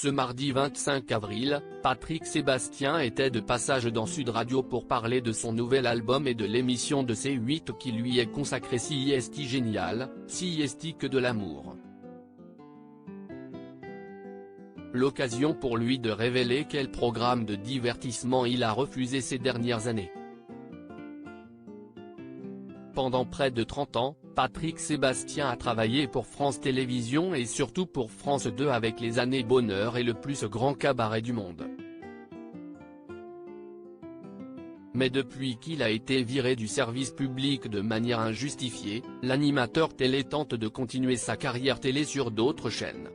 Ce mardi 25 avril, Patrick Sébastien était de passage dans Sud Radio pour parler de son nouvel album et de l'émission de C8 qui lui est consacrée CIST Génial, CIST que de l'amour. L'occasion pour lui de révéler quel programme de divertissement il a refusé ces dernières années. Pendant près de 30 ans, Patrick Sébastien a travaillé pour France Télévisions et surtout pour France 2 avec Les Années Bonheur et le plus grand cabaret du monde. Mais depuis qu'il a été viré du service public de manière injustifiée, l'animateur télé tente de continuer sa carrière télé sur d'autres chaînes.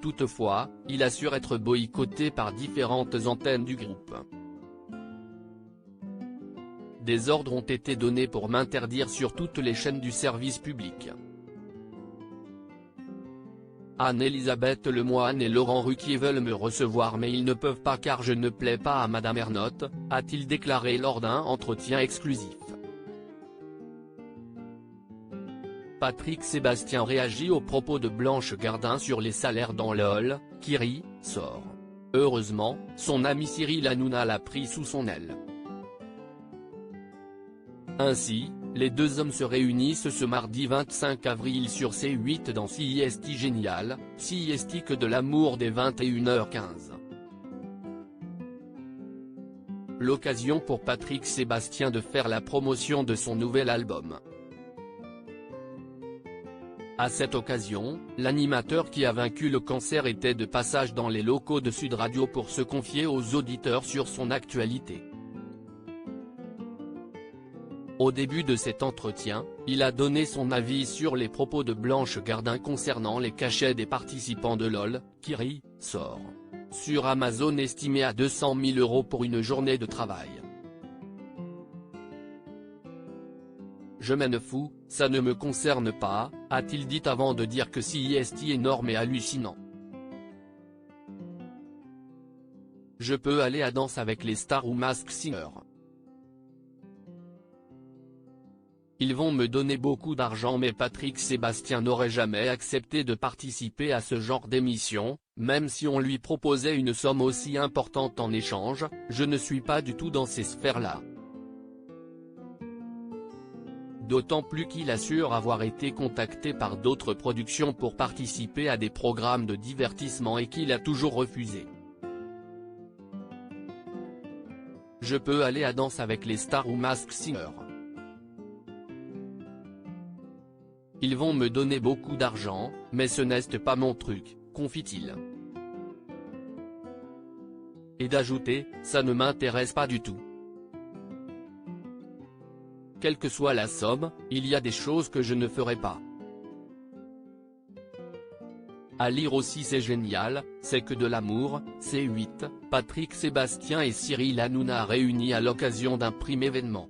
Toutefois, il assure être boycotté par différentes antennes du groupe. Des ordres ont été donnés pour m'interdire sur toutes les chaînes du service public. Anne-Elisabeth Lemoine et Laurent Ruquier veulent me recevoir mais ils ne peuvent pas car je ne plais pas à Madame Ernotte, a-t-il déclaré lors d'un entretien exclusif. Patrick Sébastien réagit aux propos de Blanche Gardin sur les salaires dans LOL, qui rit, sort. Heureusement, son ami Cyril Hanouna l'a pris sous son aile. Ainsi, les deux hommes se réunissent ce mardi 25 avril sur C8 dans CIST Génial, CIST que de l'amour dès 21h15. L'occasion pour Patrick Sébastien de faire la promotion de son nouvel album. À cette occasion, l'animateur qui a vaincu le cancer était de passage dans les locaux de Sud Radio pour se confier aux auditeurs sur son actualité. Au début de cet entretien, il a donné son avis sur les propos de Blanche Gardin concernant les cachets des participants de LOL, qui rit, sort. Sur Amazon estimé à 200 000 € pour une journée de travail. Je m'en fous, ça ne me concerne pas, a-t-il dit avant de dire que CIST est énorme et hallucinant. Je peux aller à Danse avec les stars ou Masked Singer. Ils vont me donner beaucoup d'argent mais Patrick Sébastien n'aurait jamais accepté de participer à ce genre d'émission, même si on lui proposait une somme aussi importante en échange, je ne suis pas du tout dans ces sphères-là. D'autant plus qu'il assure avoir été contacté par d'autres productions pour participer à des programmes de divertissement et qu'il a toujours refusé. Je peux aller à Danse avec les stars ou Masked Singer. Ils vont me donner beaucoup d'argent, mais ce n'est pas mon truc, confie-t-il. Et d'ajouter, ça ne m'intéresse pas du tout. Quelle que soit la somme, il y a des choses que je ne ferai pas. À lire aussi C'est génial, c'est que de l'amour, C8, Patrick Sébastien et Cyril Hanouna réunis à l'occasion d'un prime événement.